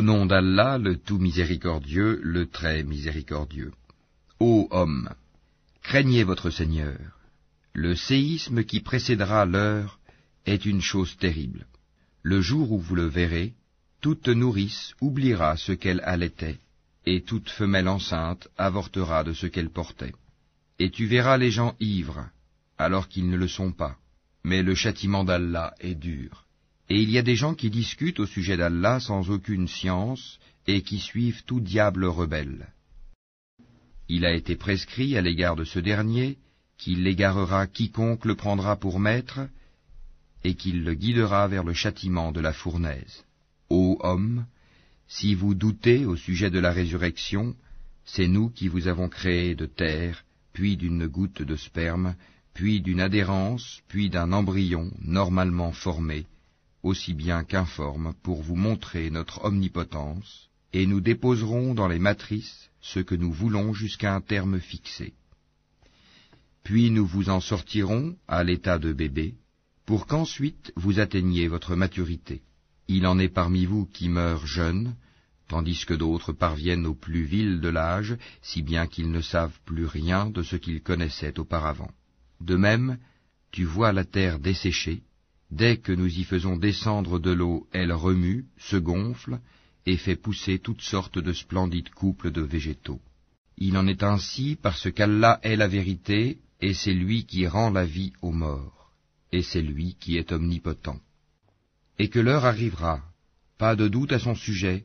nom d'Allah, le tout miséricordieux, le très miséricordieux. Ô hommes, craignez votre Seigneur. Le séisme qui précédera l'heure est une chose terrible. Le jour où vous le verrez, toute nourrice oubliera ce qu'elle allaitait, et toute femelle enceinte avortera de ce qu'elle portait. Et tu verras les gens ivres, alors qu'ils ne le sont pas, mais le châtiment d'Allah est dur. Et il y a des gens qui discutent au sujet d'Allah sans aucune science, et qui suivent tout diable rebelle. Il a été prescrit à l'égard de ce dernier, qu'il égarera quiconque le prendra pour maître, et qu'il le guidera vers le châtiment de la fournaise. Ô hommes, si vous doutez au sujet de la résurrection, c'est nous qui vous avons créé de terre, puis d'une goutte de sperme, puis d'une adhérence, puis d'un embryon normalement formé, aussi bien qu'informe, pour vous montrer notre omnipotence, et nous déposerons dans les matrices ce que nous voulons jusqu'à un terme fixé. Puis nous vous en sortirons à l'état de bébé, pour qu'ensuite vous atteigniez votre maturité. Il en est parmi vous qui meurent jeunes, tandis que d'autres parviennent au plus vil de l'âge, si bien qu'ils ne savent plus rien de ce qu'ils connaissaient auparavant. De même, tu vois la terre desséchée. Dès que nous y faisons descendre de l'eau, elle remue, se gonfle, et fait pousser toutes sortes de splendides couples de végétaux. Il en est ainsi parce qu'Allah est la vérité, et c'est lui qui rend la vie aux morts, et c'est lui qui est omnipotent. Et que l'heure arrivera, pas de doute à son sujet,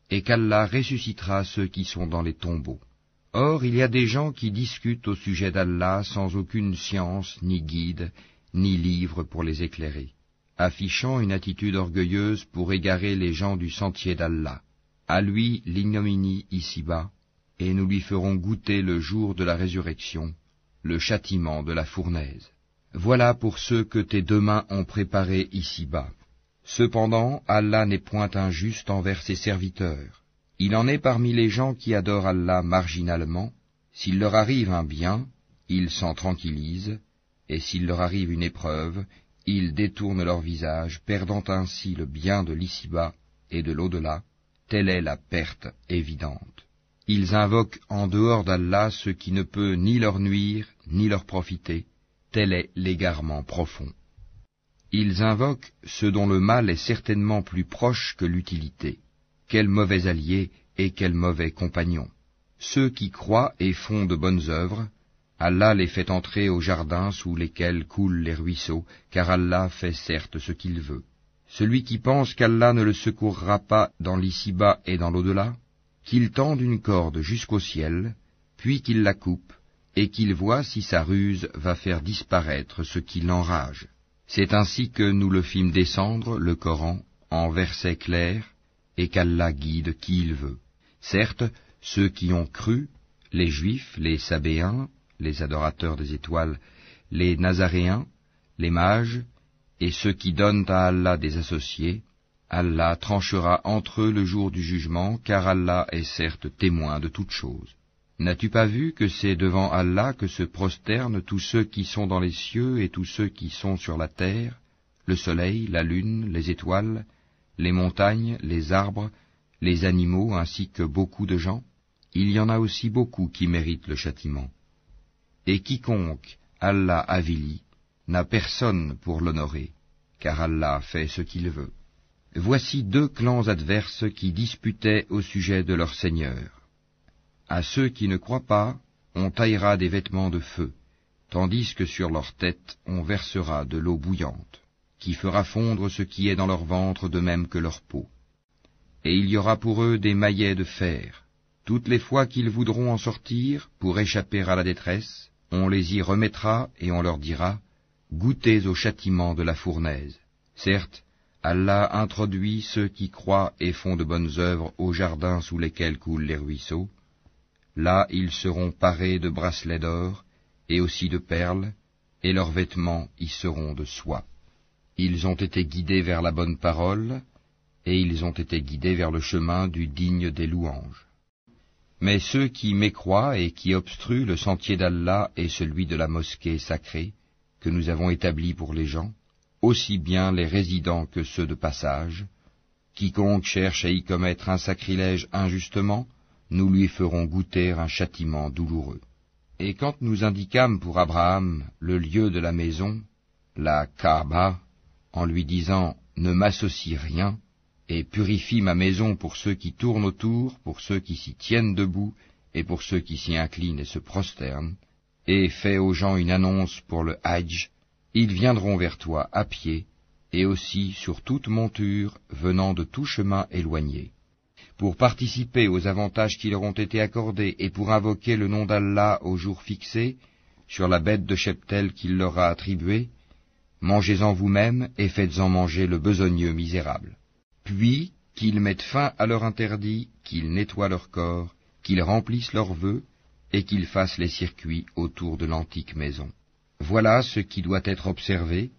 et qu'Allah ressuscitera ceux qui sont dans les tombeaux. Or, il y a des gens qui discutent au sujet d'Allah sans aucune science, ni guide, ni livre pour les éclairer, affichant une attitude orgueilleuse pour égarer les gens du sentier d'Allah. À lui l'ignominie ici-bas, et nous lui ferons goûter le jour de la résurrection, le châtiment de la fournaise. Voilà pour ceux que tes deux mains ont préparés ici-bas. Cependant, Allah n'est point injuste envers ses serviteurs. Il en est parmi les gens qui adorent Allah marginalement. S'il leur arrive un bien, ils s'en tranquillisent, et s'il leur arrive une épreuve, ils détournent leur visage, perdant ainsi le bien de l'ici-bas et de l'au-delà. Telle est la perte évidente. Ils invoquent en dehors d'Allah ce qui ne peut ni leur nuire, ni leur profiter. Tel est l'égarement profond. Ils invoquent ce dont le mal est certainement plus proche que l'utilité. Quel mauvais allié et quel mauvais compagnon. Ceux qui croient et font de bonnes œuvres, Allah les fait entrer au jardin sous lesquels coulent les ruisseaux, car Allah fait certes ce qu'il veut. Celui qui pense qu'Allah ne le secourra pas dans l'ici-bas et dans l'au-delà, qu'il tende une corde jusqu'au ciel, puis qu'il la coupe, et qu'il voit si sa ruse va faire disparaître ce qui l'enrage. C'est ainsi que nous le fîmes descendre, le Coran, en versets clairs, et qu'Allah guide qui il veut. Certes, ceux qui ont cru, les Juifs, les Sabéens, les adorateurs des étoiles, les Nazaréens, les mages, et ceux qui donnent à Allah des associés, Allah tranchera entre eux le jour du jugement, car Allah est certes témoin de toutes choses. N'as-tu pas vu que c'est devant Allah que se prosternent tous ceux qui sont dans les cieux et tous ceux qui sont sur la terre, le soleil, la lune, les étoiles, les montagnes, les arbres, les animaux, ainsi que beaucoup de gens? Il y en a aussi beaucoup qui méritent le châtiment. Et quiconque Allah avilit n'a personne pour l'honorer, car Allah fait ce qu'il veut. Voici deux clans adverses qui disputaient au sujet de leur Seigneur. À ceux qui ne croient pas, on taillera des vêtements de feu, tandis que sur leur tête on versera de l'eau bouillante, qui fera fondre ce qui est dans leur ventre de même que leur peau. Et il y aura pour eux des maillets de fer. Toutes les fois qu'ils voudront en sortir, pour échapper à la détresse, on les y remettra et on leur dira, « Goûtez au châtiment de la fournaise. » Certes, Allah introduit ceux qui croient et font de bonnes œuvres au jardin sous lesquels coulent les ruisseaux. Là ils seront parés de bracelets d'or et aussi de perles, et leurs vêtements y seront de soie. Ils ont été guidés vers la bonne parole, et ils ont été guidés vers le chemin du digne des louanges. Mais ceux qui mécroient et qui obstruent le sentier d'Allah et celui de la mosquée sacrée que nous avons établi pour les gens, aussi bien les résidents que ceux de passage, Quiconque cherche à y commettre un sacrilège injustement, nous lui ferons goûter un châtiment douloureux. Et quand nous indiquâmes pour Abraham le lieu de la maison, la Kaaba, en lui disant « Ne m'associe rien » et purifie ma maison pour ceux qui tournent autour, pour ceux qui s'y tiennent debout, et pour ceux qui s'y inclinent et se prosternent, et fais aux gens une annonce pour le Hajj, ils viendront vers toi à pied, et aussi sur toute monture venant de tout chemin éloigné, pour participer aux avantages qui leur ont été accordés et pour invoquer le nom d'Allah au jour fixé, sur la bête de cheptel qu'il leur a attribuée. Mangez-en vous-même et faites-en manger le besogneux misérable. Puis qu'ils mettent fin à leur interdit, qu'ils nettoient leur corps, qu'ils remplissent leurs vœux, et qu'ils fassent les circuits autour de l'antique maison. Voilà ce qui doit être observé,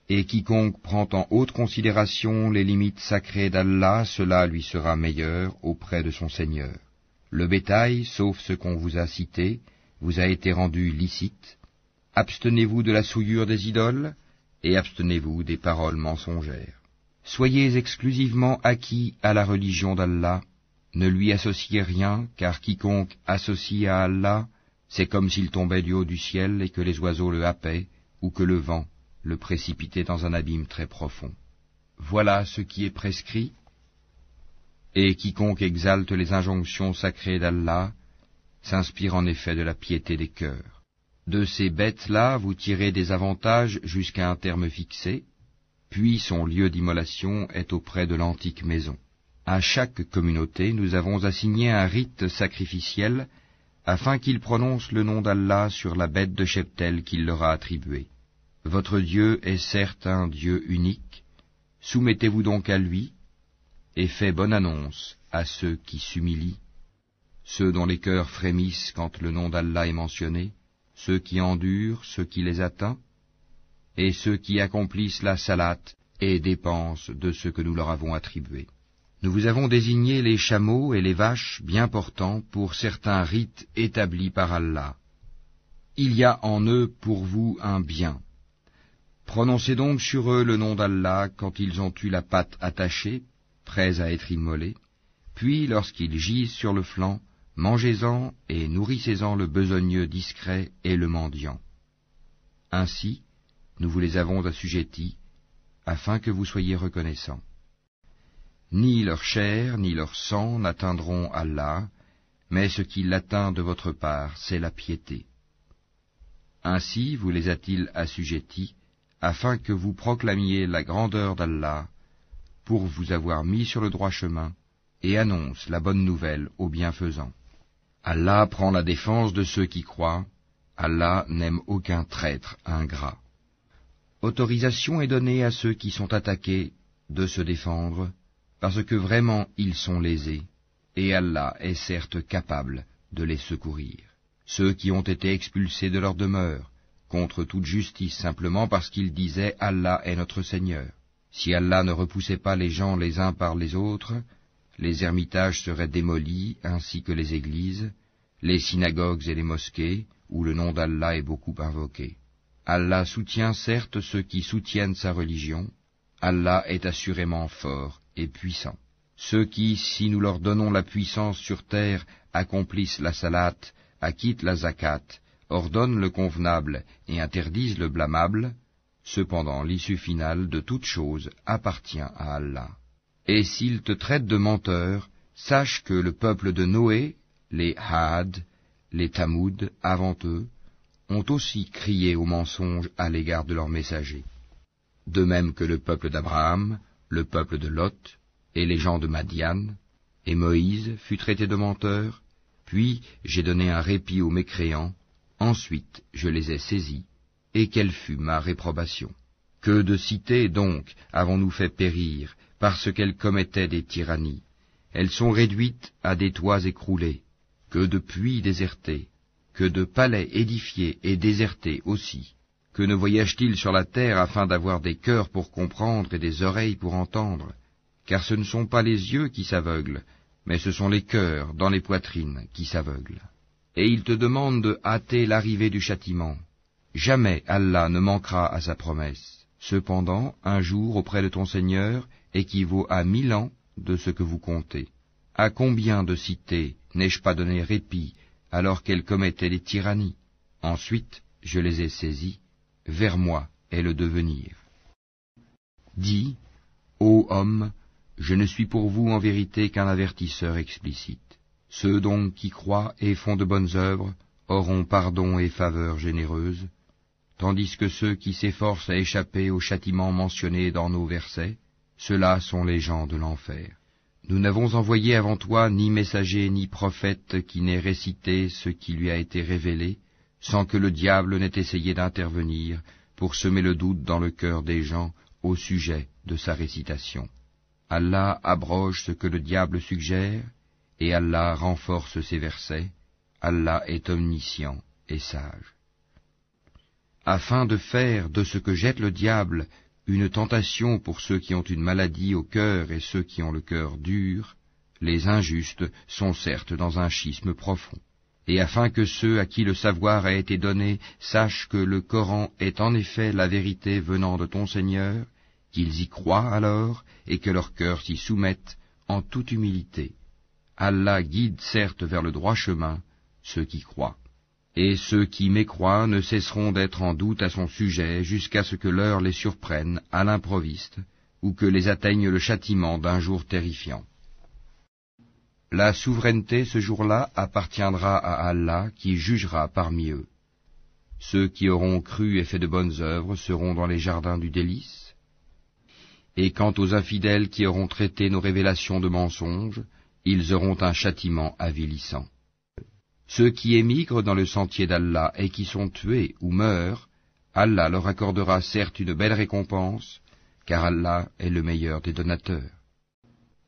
et quiconque prend en haute considération les limites sacrées d'Allah, cela lui sera meilleur auprès de son Seigneur. Le bétail, sauf ce qu'on vous a cité, vous a été rendu licite. Abstenez-vous de la souillure des idoles, et abstenez-vous des paroles mensongères. Soyez exclusivement acquis à la religion d'Allah, ne lui associez rien, car quiconque associe à Allah, c'est comme s'il tombait du haut du ciel et que les oiseaux le happaient, ou que le vent le précipitait dans un abîme très profond. Voilà ce qui est prescrit, et quiconque exalte les injonctions sacrées d'Allah s'inspire en effet de la piété des cœurs. De ces bêtes-là, vous tirez des avantages jusqu'à un terme fixé, puis son lieu d'immolation est auprès de l'antique maison. À chaque communauté, nous avons assigné un rite sacrificiel, afin qu'il prononce le nom d'Allah sur la bête de cheptel qu'il leur a attribuée. Votre Dieu est certes un Dieu unique, soumettez-vous donc à lui, et faites bonne annonce à ceux qui s'humilient, ceux dont les cœurs frémissent quand le nom d'Allah est mentionné, ceux qui endurent, ceux qui les atteignent, et ceux qui accomplissent la salate et dépensent de ce que nous leur avons attribué. Nous vous avons désigné les chameaux et les vaches bien portants pour certains rites établis par Allah. Il y a en eux pour vous un bien. Prononcez donc sur eux le nom d'Allah quand ils ont eu la patte attachée, prêts à être immolés, puis lorsqu'ils gisent sur le flanc, mangez-en et nourrissez-en le besogneux discret et le mendiant. Ainsi, nous vous les avons assujettis, afin que vous soyez reconnaissants. Ni leur chair, ni leur sang n'atteindront Allah, mais ce qui l'atteint de votre part, c'est la piété. Ainsi vous les a-t-il assujettis, afin que vous proclamiez la grandeur d'Allah, pour vous avoir mis sur le droit chemin, et annonce la bonne nouvelle aux bienfaisants. Allah prend la défense de ceux qui croient, Allah n'aime aucun traître ingrat. Autorisation est donnée à ceux qui sont attaqués de se défendre, parce que vraiment ils sont lésés, et Allah est certes capable de les secourir. Ceux qui ont été expulsés de leur demeure, contre toute justice, simplement parce qu'ils disaient « Allah est notre Seigneur ». Si Allah ne repoussait pas les gens les uns par les autres, les ermitages seraient démolis, ainsi que les églises, les synagogues et les mosquées, où le nom d'Allah est beaucoup invoqué. Allah soutient certes ceux qui soutiennent sa religion, Allah est assurément fort et puissant. Ceux qui, si nous leur donnons la puissance sur terre, accomplissent la salate, acquittent la zakat, ordonnent le convenable et interdisent le blâmable, cependant l'issue finale de toute chose appartient à Allah. Et s'ils te traitent de menteur, sache que le peuple de Noé, les Had, les Tamoud, avant eux, ont aussi crié au mensonge à l'égard de leurs messagers. De même que le peuple d'Abraham, le peuple de Lot, et les gens de Madian, et Moïse fut traité de menteur, puis j'ai donné un répit aux mécréants, ensuite je les ai saisis, et quelle fut ma réprobation. Que de cités, donc, avons-nous fait périr, parce qu'elles commettaient des tyrannies. Elles sont réduites à des toits écroulés, que de puits désertés, que de palais édifiés et désertés aussi. Que ne voyage-t-il sur la terre afin d'avoir des cœurs pour comprendre et des oreilles pour entendre? Car ce ne sont pas les yeux qui s'aveuglent, mais ce sont les cœurs dans les poitrines qui s'aveuglent. Et il te demande de hâter l'arrivée du châtiment. Jamais Allah ne manquera à sa promesse. Cependant, un jour auprès de ton Seigneur équivaut à 1000 ans, de ce que vous comptez. À combien de cités n'ai-je pas donné répit alors qu'elles commettaient des tyrannies? Ensuite, je les ai saisies. Vers moi est le devenir. Dis, ô homme, je ne suis pour vous en vérité qu'un avertisseur explicite. Ceux donc qui croient et font de bonnes œuvres auront pardon et faveur généreuse, tandis que ceux qui s'efforcent à échapper au châtiment mentionné dans nos versets, ceux-là sont les gens de l'enfer. Nous n'avons envoyé avant toi ni messager ni prophète qui n'ait récité ce qui lui a été révélé, sans que le diable n'ait essayé d'intervenir pour semer le doute dans le cœur des gens au sujet de sa récitation. Allah abroge ce que le diable suggère, et Allah renforce ses versets. Allah est omniscient et sage. Afin de faire de ce que jette le diable une tentation pour ceux qui ont une maladie au cœur et ceux qui ont le cœur dur, les injustes sont certes dans un schisme profond. Et afin que ceux à qui le savoir a été donné sachent que le Coran est en effet la vérité venant de ton Seigneur, qu'ils y croient alors et que leur cœur s'y soumette en toute humilité. Allah guide certes vers le droit chemin ceux qui croient. Et ceux qui mécroient ne cesseront d'être en doute à son sujet jusqu'à ce que l'heure les surprenne à l'improviste, ou que les atteigne le châtiment d'un jour terrifiant. La souveraineté ce jour-là appartiendra à Allah qui jugera parmi eux. Ceux qui auront cru et fait de bonnes œuvres seront dans les jardins du délice. Et quant aux infidèles qui auront traité nos révélations de mensonges, ils auront un châtiment avilissant. Ceux qui émigrent dans le sentier d'Allah et qui sont tués ou meurent, Allah leur accordera certes une belle récompense, car Allah est le meilleur des donateurs.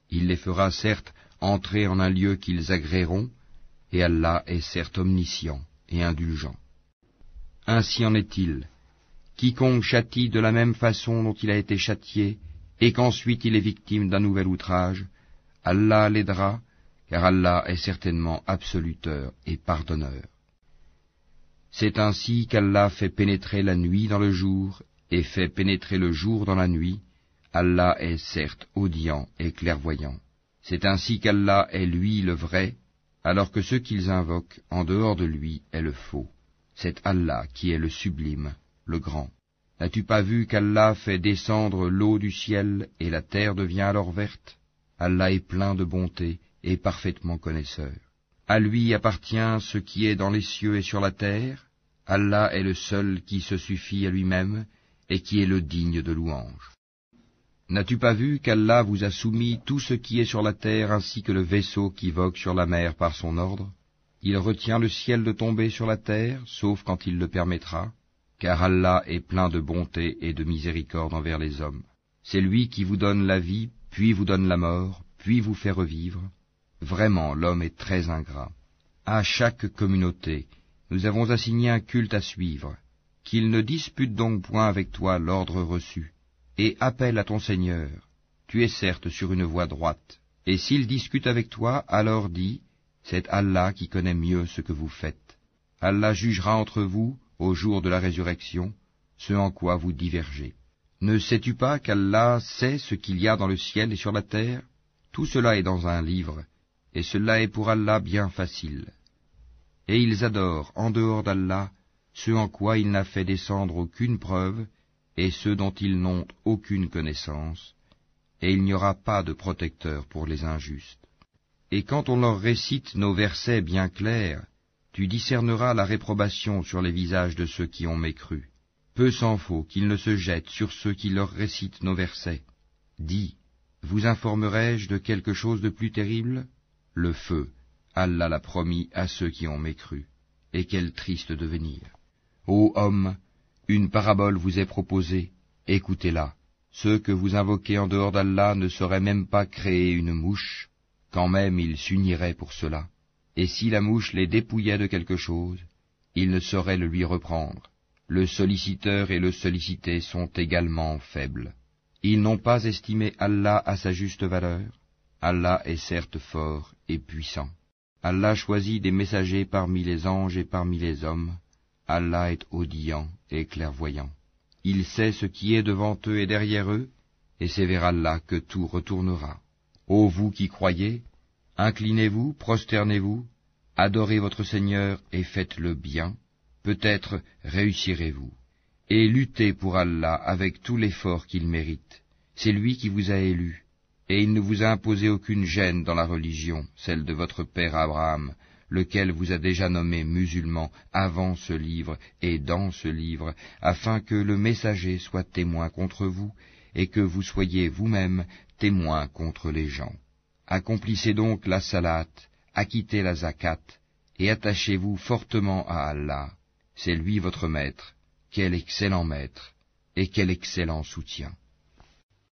Il les fera certes entrer en un lieu qu'ils agréeront, et Allah est certes omniscient et indulgent. Ainsi en est-il. Quiconque châtie de la même façon dont il a été châtié, et qu'ensuite il est victime d'un nouvel outrage, Allah l'aidera, car Allah est certainement absoluteur et pardonneur. C'est ainsi qu'Allah fait pénétrer la nuit dans le jour, et fait pénétrer le jour dans la nuit. Allah est certes audient et clairvoyant. C'est ainsi qu'Allah est lui le vrai, alors que ceux qu'ils invoquent en dehors de lui est le faux. C'est Allah qui est le sublime, le grand. N'as-tu pas vu qu'Allah fait descendre l'eau du ciel et la terre devient alors verte? Allah est plein de bonté et parfaitement connaisseur. À lui appartient ce qui est dans les cieux et sur la terre. Allah est le seul qui se suffit à lui-même et qui est le digne de louange. N'as-tu pas vu qu'Allah vous a soumis tout ce qui est sur la terre ainsi que le vaisseau qui vogue sur la mer par son ordre? Il retient le ciel de tomber sur la terre, sauf quand il le permettra, car Allah est plein de bonté et de miséricorde envers les hommes. C'est lui qui vous donne la vie, puis vous donne la mort, puis vous fait revivre. Vraiment, l'homme est très ingrat. À chaque communauté, nous avons assigné un culte à suivre. Qu'il ne dispute donc point avec toi l'ordre reçu, et appelle à ton Seigneur. Tu es certes sur une voie droite. Et s'il discute avec toi, alors dis, c'est Allah qui connaît mieux ce que vous faites. Allah jugera entre vous, au jour de la résurrection, ce en quoi vous divergez. Ne sais-tu pas qu'Allah sait ce qu'il y a dans le ciel et sur la terre? Tout cela est dans un livre, et cela est pour Allah bien facile. Et ils adorent, en dehors d'Allah, ce en quoi il n'a fait descendre aucune preuve, et ceux dont ils n'ont aucune connaissance, et il n'y aura pas de protecteur pour les injustes. Et quand on leur récite nos versets bien clairs, tu discerneras la réprobation sur les visages de ceux qui ont mécru. Peu s'en faut qu'ils ne se jettent sur ceux qui leur récitent nos versets. Dis, vous informerai-je de quelque chose de plus terrible? Le feu, Allah l'a promis à ceux qui ont mécru. Et quel triste devenir! Ô homme, une parabole vous est proposée, écoutez-la. Ceux que vous invoquez en dehors d'Allah ne sauraient même pas créer une mouche, quand même ils s'uniraient pour cela. Et si la mouche les dépouillait de quelque chose, ils ne sauraient le lui reprendre. Le solliciteur et le sollicité sont également faibles. Ils n'ont pas estimé Allah à sa juste valeur. Allah est certes fort et puissant. Allah choisit des messagers parmi les anges et parmi les hommes. Allah est audient et clairvoyant. Il sait ce qui est devant eux et derrière eux, et c'est vers Allah que tout retournera. Ô vous qui croyez, inclinez-vous, prosternez-vous, adorez votre Seigneur et faites-le bien, peut-être réussirez-vous. Et luttez pour Allah avec tout l'effort qu'il mérite. C'est lui qui vous a élu, et il ne vous a imposé aucune gêne dans la religion, celle de votre père Abraham, lequel vous a déjà nommé musulman avant ce livre et dans ce livre, afin que le messager soit témoin contre vous, et que vous soyez vous-même témoin contre les gens. Accomplissez donc la salat, acquittez la zakat, et attachez-vous fortement à Allah. C'est lui votre maître. Quel excellent maître, et quel excellent soutien.